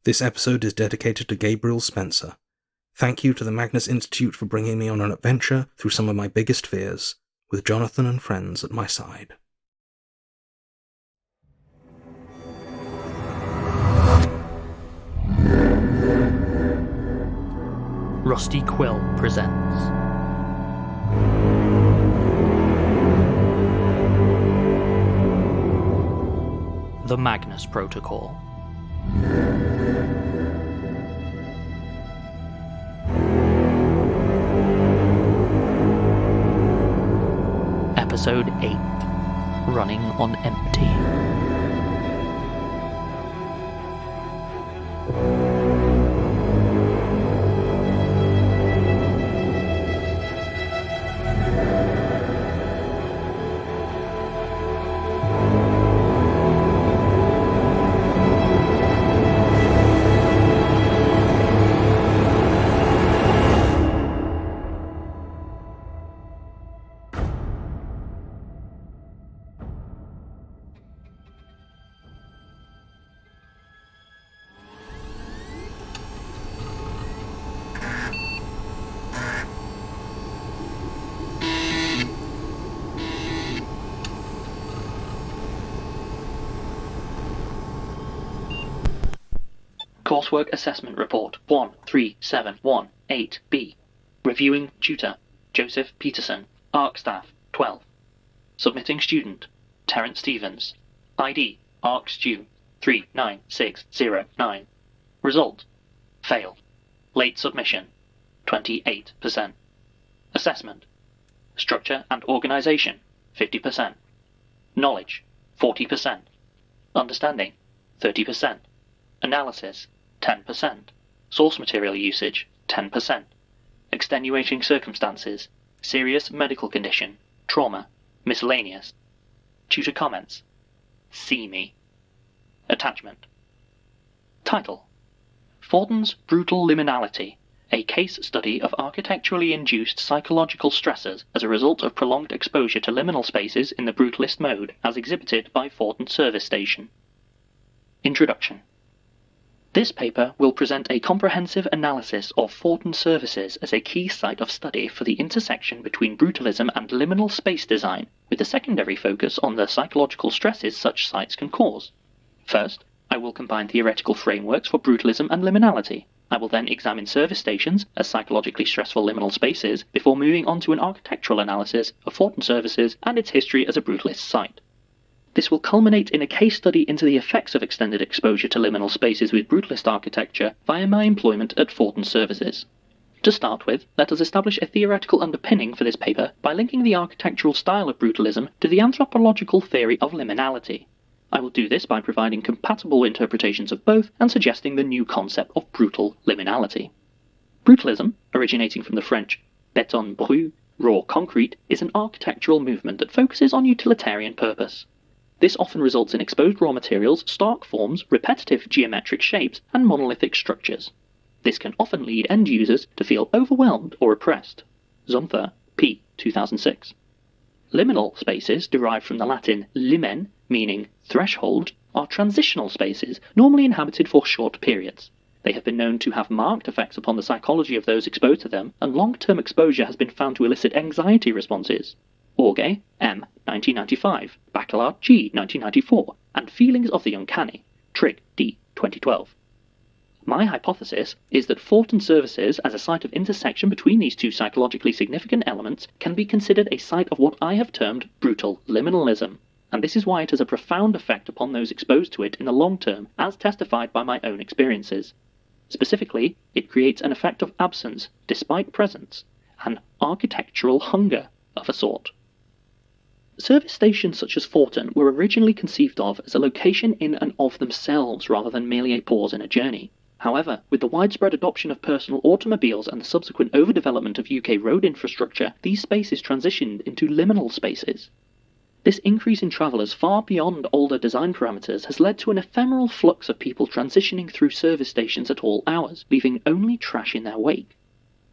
This episode is dedicated to Gabriel Spencer. Thank you to the Magnus Institute for bringing me on an adventure through some of my biggest fears, with Jonathan and friends at my side. Rusty Quill presents The Magnus Protocol. Episode 8, Running on Empty. Coursework Assessment Report 13718B. Reviewing Tutor Joseph Peterson. ARC Staff 12. Submitting Student Terence Stevens. ID ARC Stu 39609. Result Failed. Late Submission 28%. Assessment Structure and Organization 50%. Knowledge 40%. Understanding 30%. Analysis 10%. Source material usage 10%. Extenuating circumstances, serious medical condition, trauma, miscellaneous. Tutor comments. See me. Attachment. Title: Fortin's Brutal Liminality, a case study of architecturally induced psychological stressors as a result of prolonged exposure to liminal spaces in the brutalist mode, as exhibited by Fortin Service Station. Introduction. This paper will present a comprehensive analysis of Fortin services as a key site of study for the intersection between brutalism and liminal space design, with a secondary focus on the psychological stresses such sites can cause. First, I will combine theoretical frameworks for brutalism and liminality. I will then examine service stations as psychologically stressful liminal spaces before moving on to an architectural analysis of Fortin services and its history as a brutalist site. This will culminate in a case study into the effects of extended exposure to liminal spaces with brutalist architecture via my employment at Fortin Services. To start with, let us establish a theoretical underpinning for this paper by linking the architectural style of brutalism to the anthropological theory of liminality. I will do this by providing compatible interpretations of both and suggesting the new concept of brutal liminality. Brutalism, originating from the French béton brut, raw concrete, is an architectural movement that focuses on utilitarian purpose. This often results in exposed raw materials, stark forms, repetitive geometric shapes, and monolithic structures. This can often lead end users to feel overwhelmed or oppressed. Zumthor, p. 2006. Liminal spaces, derived from the Latin limen, meaning threshold, are transitional spaces, normally inhabited for short periods. They have been known to have marked effects upon the psychology of those exposed to them, and long-term exposure has been found to elicit anxiety responses. Orge, M. 1995, Bachelard, G. 1994, and Feelings of the Uncanny, Trigg, D. 2012. My hypothesis is that Fortin Services, as a site of intersection between these two psychologically significant elements, can be considered a site of what I have termed brutal liminalism, and this is why it has a profound effect upon those exposed to it in the long term, as testified by my own experiences. Specifically, it creates an effect of absence, despite presence, an architectural hunger of a sort. Service stations such as Fortin were originally conceived of as a location in and of themselves rather than merely a pause in a journey. However, with the widespread adoption of personal automobiles and the subsequent overdevelopment of UK road infrastructure, these spaces transitioned into liminal spaces. This increase in travellers far beyond older design parameters has led to an ephemeral flux of people transitioning through service stations at all hours, leaving only trash in their wake.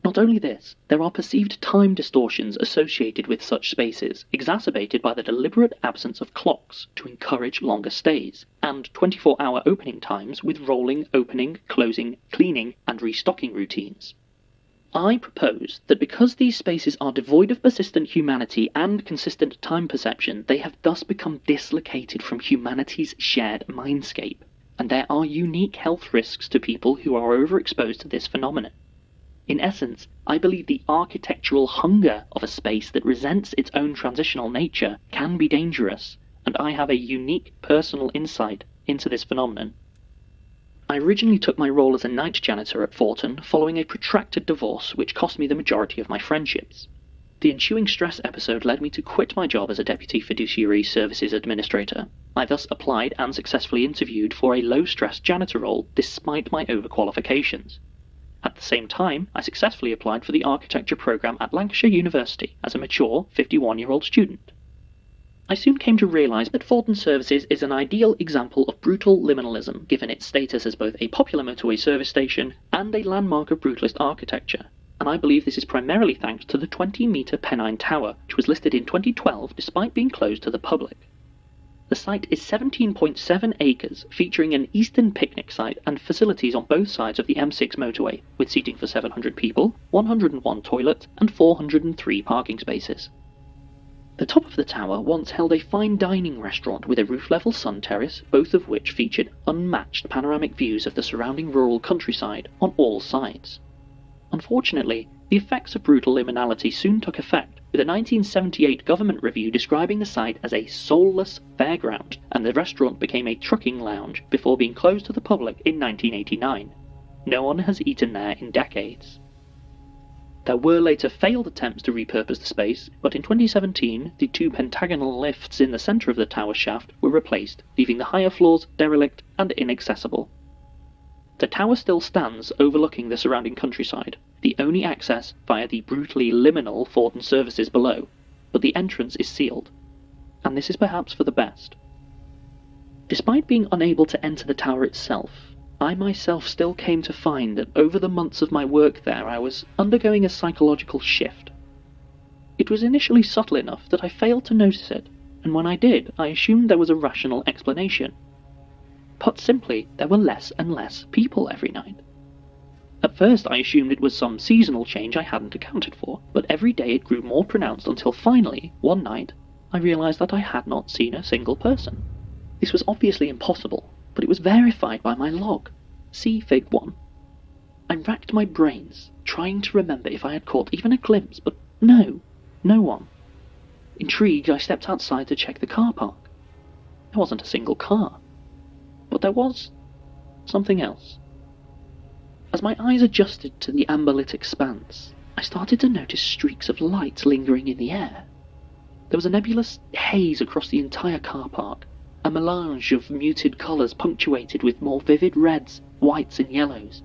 Not only this, there are perceived time distortions associated with such spaces, exacerbated by the deliberate absence of clocks to encourage longer stays, and 24-hour opening times with rolling, opening, closing, cleaning, and restocking routines. I propose that because these spaces are devoid of persistent humanity and consistent time perception, they have thus become dislocated from humanity's shared mindscape, and there are unique health risks to people who are overexposed to this phenomenon. In essence, I believe the architectural hunger of a space that resents its own transitional nature can be dangerous, and I have a unique personal insight into this phenomenon. I originally took my role as a night janitor at Fortin following a protracted divorce which cost me the majority of my friendships. The ensuing stress episode led me to quit my job as a Deputy Fiduciary Services Administrator. I thus applied and successfully interviewed for a low-stress janitor role despite my overqualifications. At the same time, I successfully applied for the architecture programme at Lancashire University as a mature 51-year-old student. I soon came to realise that Fortin Services is an ideal example of brutal liminalism, given its status as both a popular motorway service station and a landmark of brutalist architecture, and I believe this is primarily thanks to the 20-metre Pennine Tower, which was listed in 2012 despite being closed to the public. The site is 17.7 acres, featuring an eastern picnic site and facilities on both sides of the M6 motorway, with seating for 700 people, 101 toilets, and 403 parking spaces. The top of the tower once held a fine dining restaurant with a roof-level sun terrace, both of which featured unmatched panoramic views of the surrounding rural countryside on all sides. Unfortunately, the effects of brutal liminality soon took effect, with a 1978 government review describing the site as a soulless fairground, and the restaurant became a trucking lounge before being closed to the public in 1989. No one has eaten there in decades. There were later failed attempts to repurpose the space, but in 2017 the two pentagonal lifts in the centre of the tower shaft were replaced, leaving the higher floors derelict and inaccessible. The tower still stands overlooking the surrounding countryside, the only access via the brutally liminal Fortin services below, but the entrance is sealed, and this is perhaps for the best. Despite being unable to enter the tower itself, I myself still came to find that over the months of my work there I was undergoing a psychological shift. It was initially subtle enough that I failed to notice it, and when I did, I assumed there was a rational explanation. Put simply, there were less and less people every night. At first I assumed it was some seasonal change I hadn't accounted for, but every day it grew more pronounced until finally, one night, I realised that I had not seen a single person. This was obviously impossible, but it was verified by my log. See Fig 1. I racked my brains, trying to remember if I had caught even a glimpse, but no one. Intrigued, I stepped outside to check the car park. There wasn't a single car. But there was something else. As my eyes adjusted to the amber-lit expanse, I started to notice streaks of light lingering in the air. There was a nebulous haze across the entire car park, a melange of muted colours punctuated with more vivid reds, whites and yellows.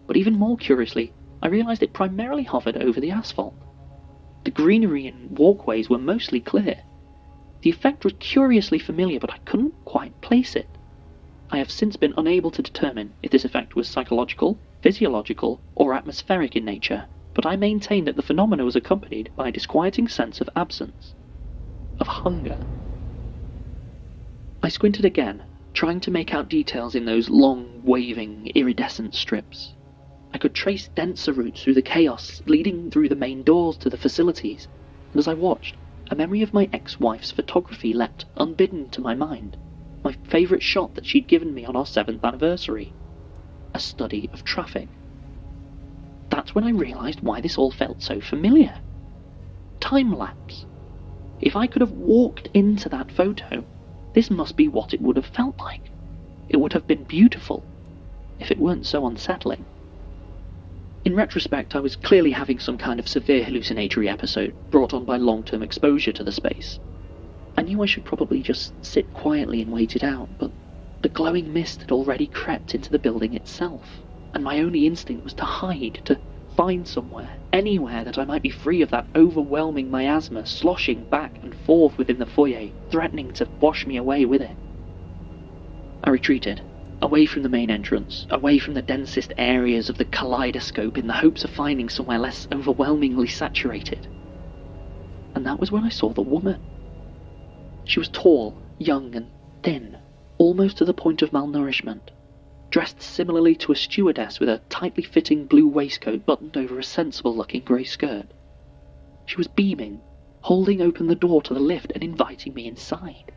But even more curiously, I realised it primarily hovered over the asphalt. The greenery and walkways were mostly clear. The effect was curiously familiar, but I couldn't quite place it. I have since been unable to determine if this effect was psychological, physiological, or atmospheric in nature, but I maintain that the phenomena was accompanied by a disquieting sense of absence, of hunger. I squinted again, trying to make out details in those long, waving, iridescent strips. I could trace denser routes through the chaos leading through the main doors to the facilities, and as I watched, a memory of my ex-wife's photography leapt unbidden to my mind. My favourite shot that she'd given me on our 7th anniversary. A study of traffic. That's when I realised why this all felt so familiar. Time-lapse. If I could have walked into that photo, this must be what it would have felt like. It would have been beautiful, if it weren't so unsettling. In retrospect, I was clearly having some kind of severe hallucinatory episode brought on by long-term exposure to the space. I knew I should probably just sit quietly and wait it out, but the glowing mist had already crept into the building itself, and my only instinct was to hide, to find somewhere, anywhere that I might be free of that overwhelming miasma sloshing back and forth within the foyer, threatening to wash me away with it. I retreated, away from the main entrance, away from the densest areas of the kaleidoscope in the hopes of finding somewhere less overwhelmingly saturated. And that was when I saw the woman. She was tall, young and thin, almost to the point of malnourishment, dressed similarly to a stewardess with a tightly fitting blue waistcoat buttoned over a sensible-looking grey skirt. She was beaming, holding open the door to the lift and inviting me inside.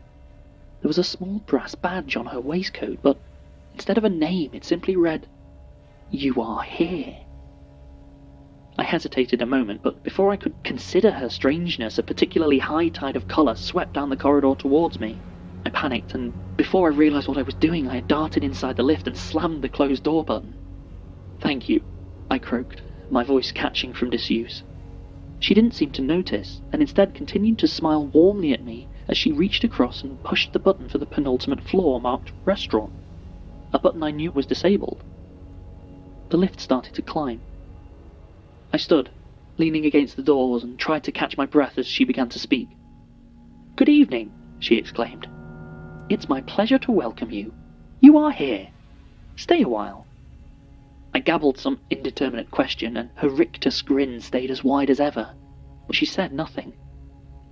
There was a small brass badge on her waistcoat, but instead of a name, it simply read, "You are here." I hesitated a moment, but before I could consider her strangeness, a particularly high tide of colour swept down the corridor towards me. I panicked, and before I realised what I was doing, I had darted inside the lift and slammed the closed door button. "Thank you," I croaked, my voice catching from disuse. She didn't seem to notice, and instead continued to smile warmly at me as she reached across and pushed the button for the penultimate floor marked Restaurant, a button I knew was disabled. The lift started to climb. I stood, leaning against the doors, and tried to catch my breath as she began to speak. "Good evening," she exclaimed. "It's my pleasure to welcome you. You are here. Stay a while." I gabbled some indeterminate question, and her rictus grin stayed as wide as ever, but she said nothing.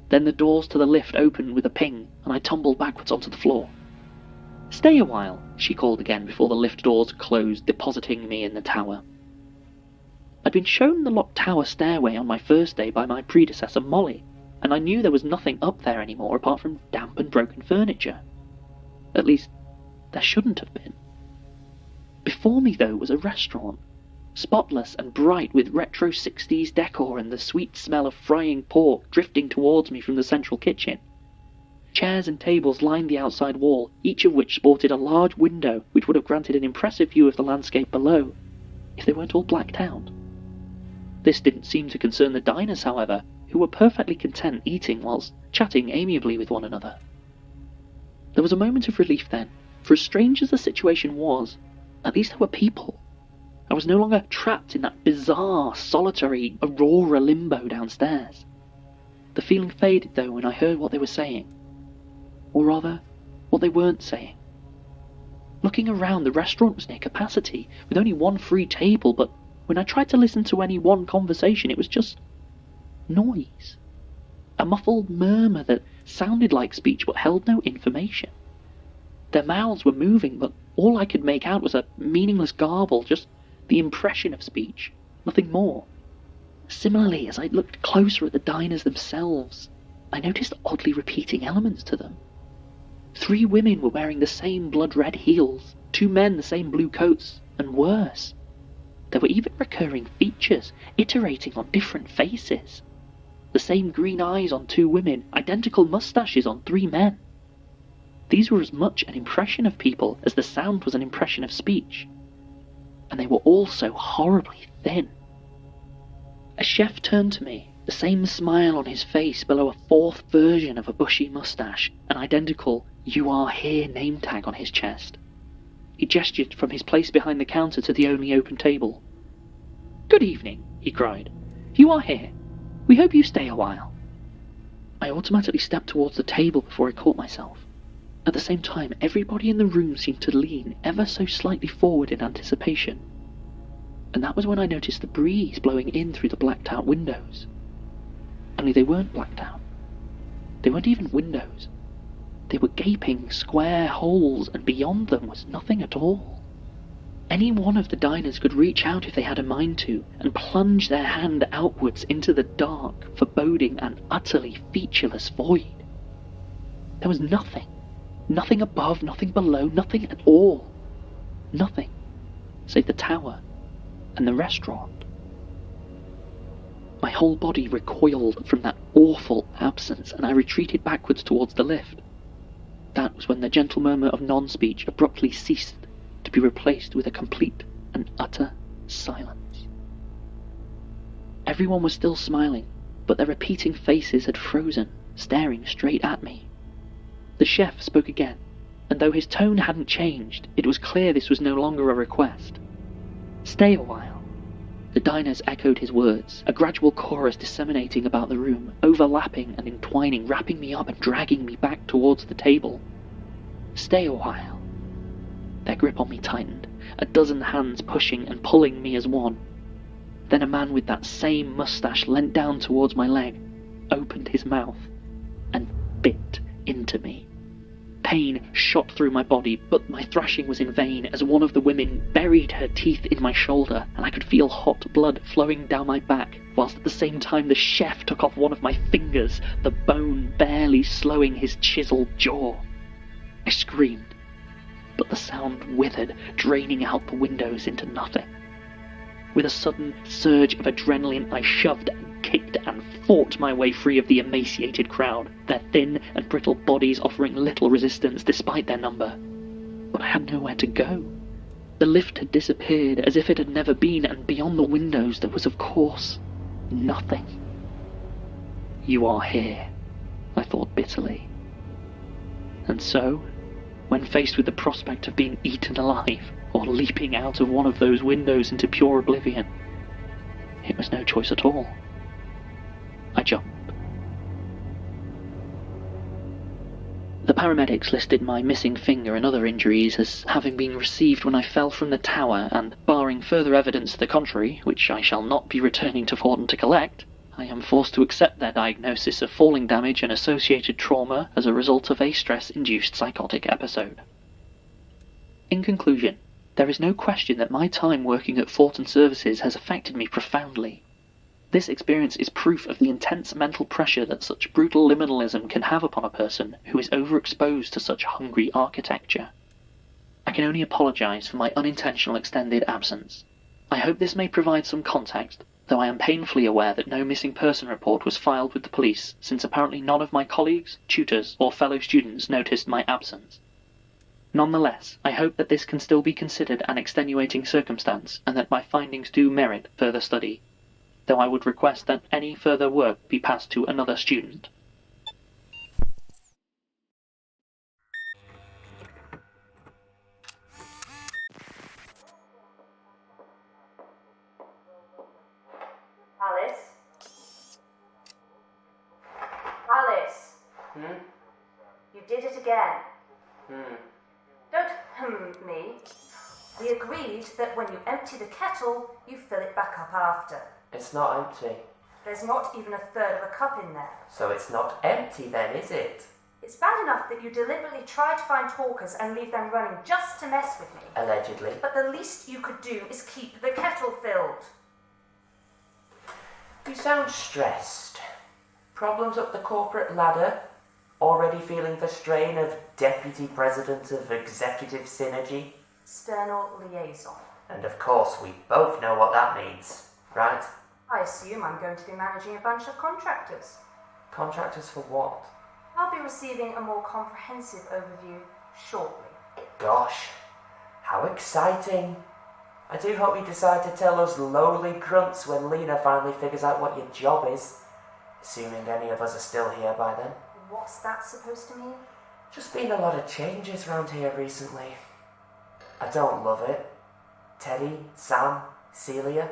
Then the doors to the lift opened with a ping, and I tumbled backwards onto the floor. "Stay a while," she called again before the lift doors closed, depositing me in the tower. I'd been shown the locked tower stairway on my first day by my predecessor Molly, and I knew there was nothing up there anymore apart from damp and broken furniture. At least, there shouldn't have been. Before me, though, was a restaurant, spotless and bright with retro 60s decor and the sweet smell of frying pork drifting towards me from the central kitchen. Chairs and tables lined the outside wall, each of which sported a large window which would have granted an impressive view of the landscape below, if they weren't all blacked out. This didn't seem to concern the diners, however, who were perfectly content eating whilst chatting amiably with one another. There was a moment of relief then, for as strange as the situation was, at least there were people. I was no longer trapped in that bizarre, solitary Aurora limbo downstairs. The feeling faded, though, when I heard what they were saying. Or rather, what they weren't saying. Looking around, the restaurant was near capacity, with only one free table, but when I tried to listen to any one conversation, it was just noise. A muffled murmur that sounded like speech but held no information. Their mouths were moving, but all I could make out was a meaningless garble, just the impression of speech, nothing more. Similarly, as I looked closer at the diners themselves, I noticed oddly repeating elements to them. 3 women were wearing the same blood-red heels, 2 men the same blue coats, and worse. There were even recurring features, iterating on different faces. The same green eyes on 2 women, identical moustaches on 3 men. These were as much an impression of people as the sound was an impression of speech. And they were all so horribly thin. A chef turned to me, the same smile on his face below a 4th version of a bushy moustache, an identical "You are here" name tag on his chest. He gestured from his place behind the counter to the only open table. "Good evening," he cried. "You are here. We hope you stay a while." I automatically stepped towards the table before I caught myself. At the same time, everybody in the room seemed to lean ever so slightly forward in anticipation. And that was when I noticed the breeze blowing in through the blacked-out windows. Only they weren't blacked out. They weren't even windows. They were gaping square holes, and beyond them was nothing at all. Any one of the diners could reach out if they had a mind to, and plunge their hand outwards into the dark, foreboding and utterly featureless void. There was nothing. Nothing above, nothing below, nothing at all. Nothing, save the tower and the restaurant. My whole body recoiled from that awful absence, and I retreated backwards towards the lift. That was when the gentle murmur of non-speech abruptly ceased, to be replaced with a complete and utter silence. Everyone was still smiling, but their repeating faces had frozen, staring straight at me. The chef spoke again, and though his tone hadn't changed, it was clear this was no longer a request. "Stay a while." The diners echoed his words, a gradual chorus disseminating about the room, overlapping and entwining, wrapping me up and dragging me back towards the table. "Stay a while." Their grip on me tightened, a dozen hands pushing and pulling me as one. Then a man with that same moustache leant down towards my leg, opened his mouth, and bit into me. Pain shot through my body, but my thrashing was in vain as one of the women buried her teeth in my shoulder, and I could feel hot blood flowing down my back, whilst at the same time the chef took off one of my fingers, the bone barely slowing his chiseled jaw. I screamed, but the sound withered, draining out the windows into nothing. With a sudden surge of adrenaline, I shoved and kicked and fought my way free of the emaciated crowd, their thin and brittle bodies offering little resistance despite their number. But I had nowhere to go. The lift had disappeared as if it had never been, and beyond the windows there was, of course, nothing. You are here, I thought bitterly. And so, when faced with the prospect of being eaten alive, or leaping out of one of those windows into pure oblivion, it was no choice at all. I jumped. The paramedics listed my missing finger and other injuries as having been received when I fell from the tower, and barring further evidence to the contrary, which I shall not be returning to Fordham to collect, I am forced to accept their diagnosis of falling damage and associated trauma as a result of a stress-induced psychotic episode. In conclusion, there is no question that my time working at Fortin Services has affected me profoundly. This experience is proof of the intense mental pressure that such brutal liminalism can have upon a person who is overexposed to such hungry architecture. I can only apologise for my unintentional extended absence. I hope this may provide some context, though I am painfully aware that no missing person report was filed with the police, since apparently none of my colleagues, tutors, or fellow students noticed my absence. Nonetheless, I hope that this can still be considered an extenuating circumstance, and that my findings do merit further study, though I would request that any further work be passed to another student. Alice? You did it again. Don't me. We agreed that when you empty the kettle, you fill it back up after. It's not empty. There's not even a third of a cup in there. So it's not empty then, is it? It's bad enough that you deliberately try to find talkers and leave them running just to mess with me. Allegedly. But the least you could do is keep the kettle filled. You sound stressed. Problems up the corporate ladder? Already feeling the strain of Deputy President of Executive Synergy? External liaison. And of course, we both know what that means, right? I assume I'm going to be managing a bunch of contractors. Contractors for what? I'll be receiving a more comprehensive overview shortly. Gosh, how exciting. I do hope you decide to tell us lowly grunts when Lena finally figures out what your job is. Assuming any of us are still here by then. What's that supposed to mean? Just been a lot of changes around here recently. I don't love it. Teddy, Sam, Celia.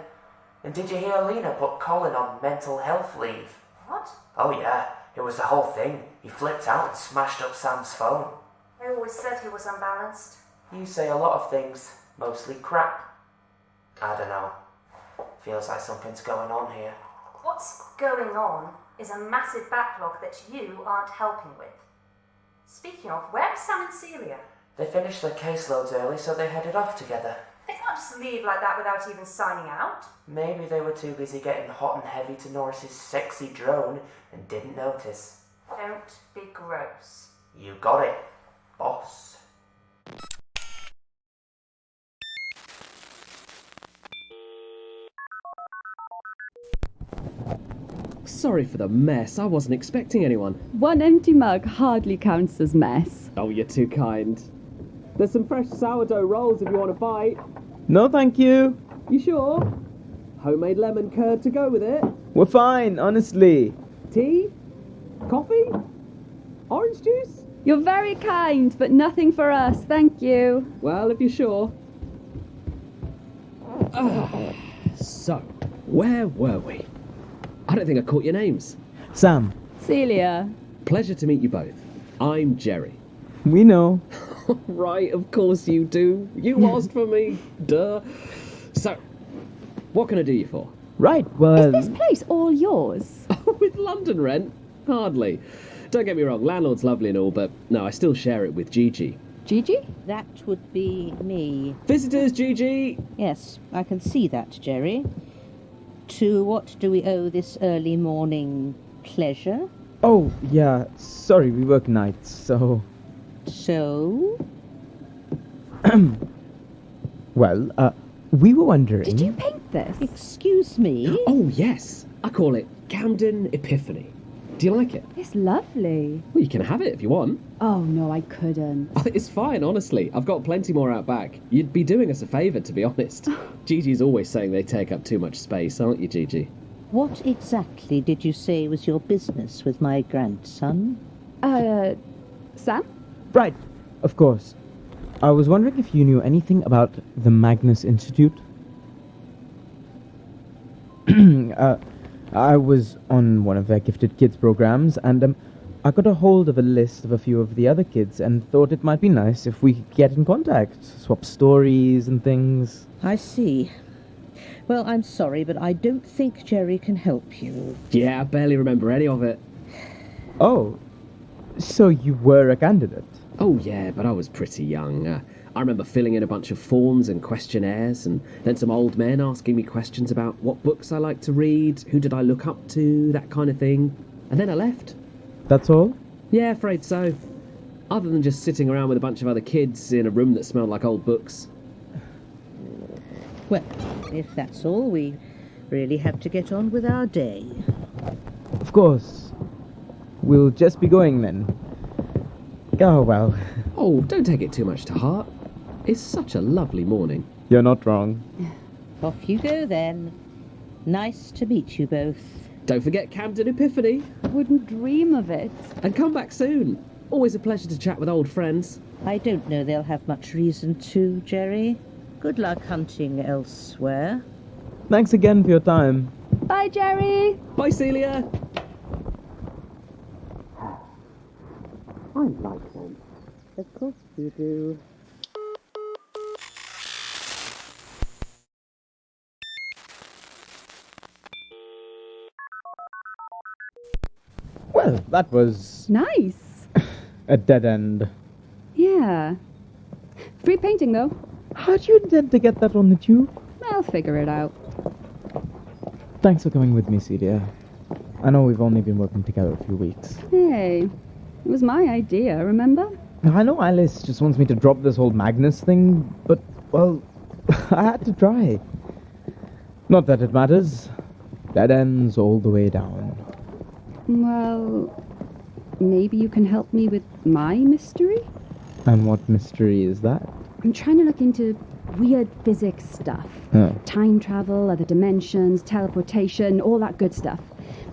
And did you hear Lena put Colin on mental health leave? What? Oh yeah, it was the whole thing. He flipped out and smashed up Sam's phone. I always said he was unbalanced. You say a lot of things, mostly crap. I don't know. Feels like something's going on here. What's going on is a massive backlog that you aren't helping with. Speaking of, where's Sam and Celia? They finished their caseloads early, so they headed off together. They can't just leave like that without even signing out. Maybe they were too busy getting hot and heavy to Norris's sexy drone and didn't notice. Don't be gross. You got it, boss. Sorry for the mess. I wasn't expecting anyone. One empty mug hardly counts as mess. Oh, you're too kind. There's some fresh sourdough rolls if you want a bite. No, thank you. You sure? Homemade lemon curd to go with it. We're fine, honestly. Tea? Coffee? Orange juice? You're very kind, but nothing for us, thank you. Well, if you're sure. So, where were we? I don't think I caught your names. Sam. Celia. Pleasure to meet you both. I'm Gerry. We know. Right, of course you do. You asked for me. Duh. So, what can I do you for? Right, well... Is this place all yours? With London rent? Hardly. Don't get me wrong, landlord's lovely and all, but no, I still share it with Gigi. Gigi? That would be me. Visitors, Gigi! Yes, I can see that, Gerry. To what do we owe this early morning pleasure? Oh, yeah, sorry, we work nights, so... So? Well, we were wondering... Did you paint this? Excuse me? Oh, yes. I call it Camden Epiphany. Do you like it? It's lovely. Well, you can have it if you want. Oh, no, I couldn't. I think it's fine, honestly. I've got plenty more out back. You'd be doing us a favour, to be honest. Gigi's always saying they take up too much space, aren't you, Gigi? What exactly did you say was your business with my grandson? Sam? Right, of course. I was wondering if you knew anything about the Magnus Institute? I was on one of their gifted kids programs, and I got a hold of a list of a few of the other kids and thought it might be nice if we could get in contact, swap stories and things. I see. Well, I'm sorry, but I don't think Gerry can help you. Yeah, I barely remember any of it. Oh, so you were a candidate? Oh, yeah, but I was pretty young. I remember filling in a bunch of forms and questionnaires, and then some old men asking me questions about what books I like to read, who did I look up to, that kind of thing. And then I left. That's all? Yeah, afraid so. Other than just sitting around with a bunch of other kids in a room that smelled like old books. Well, if that's all, we really have to get on with our day. Of course. We'll just be going then. Oh, well. Oh, don't take it too much to heart. It's such a lovely morning. You're not wrong. Off you go, then. Nice to meet you both. Don't forget Camden Epiphany. Wouldn't dream of it. And come back soon. Always a pleasure to chat with old friends. I don't know they'll have much reason to, Gerry. Good luck hunting elsewhere. Thanks again for your time. Bye, Gerry. Bye, Celia. I like them. Of course you do. Well, that was Nice. a dead end. Yeah. Free painting, though. How do you intend to get that on the tube? I'll figure it out. Thanks for coming with me, Celia. I know we've only been working together a few weeks. Hey, it was my idea, remember? I know Alice just wants me to drop this whole Magnus thing, but, well, I had to try. Not that it matters. Dead ends all the way down. Well, maybe you can help me with my mystery? And what mystery is that? I'm trying to look into weird physics stuff. Oh. Time travel, other dimensions, teleportation, all that good stuff.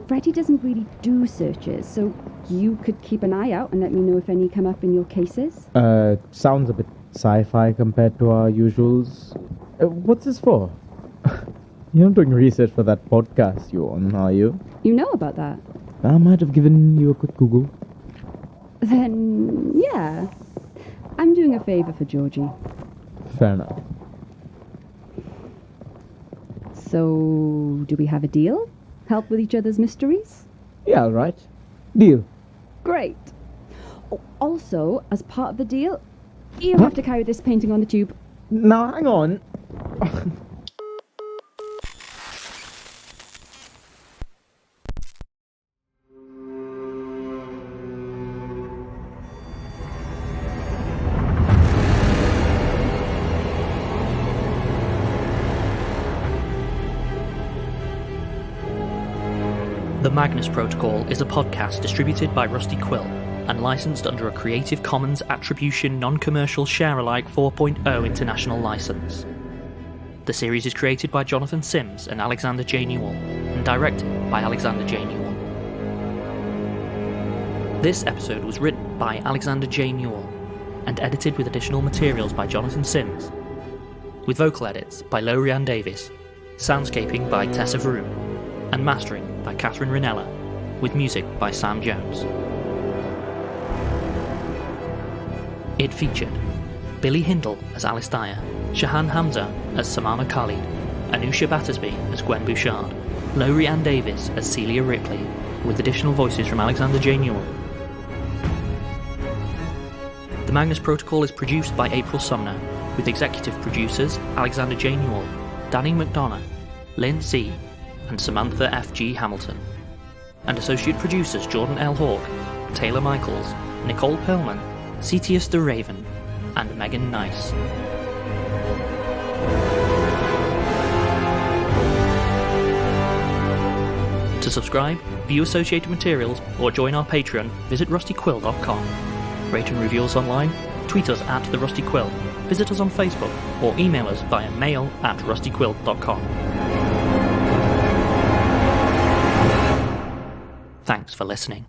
Freddie doesn't really do searches, so you could keep an eye out and let me know if any come up in your cases. Sounds a bit sci-fi compared to our usuals. What's this for? You're not doing research for that podcast you're on, are you? You know about that? I might have given you a quick Google. Then, yeah. I'm doing a favour for Georgie. Fair enough. So, do we have a deal? Help with each other's mysteries? Yeah, all right. Deal. Great. Oh, also, as part of the deal, you have to carry this painting on the tube. Now, hang on. The Magnus Protocol is a podcast distributed by Rusty Quill and licensed under a Creative Commons Attribution Non-Commercial Share-alike 4.0 international license. The series is created by Jonathan Sims and Alexander J. Newall and directed by Alexander J. Newall. This episode was written by Alexander J. Newall and edited with additional materials by Jonathan Sims, with vocal edits by KeayLowri and Davies, soundscaping by Tessa Vroom, and mastering by Catherine Rinella, with music by Sam Jones. It featured Billy Hindle as Alice Dyer, Shahan Hamza as Samana Khalid, Anusha Battersby as Gwen Bouchard, Lowri Ann Davies as Celia Ripley, with additional voices from Alexander J. Newall. The Magnus Protocol is produced by April Sumner, with executive producers Alexander J. Newall, Dani McDonough, Linn C., and Samantha F. G. Hamilton, and associate producers Jordan L. Hawke, Taylor Michaels, Nicole Perlman, Cetius the Raven, and Megan Nice. To subscribe, view associated materials, or join our Patreon, visit rustyquill.com. Rate and review us online, tweet us at The Rusty Quill, visit us on Facebook, or email us via mail@rustyquill.com. Thanks for listening.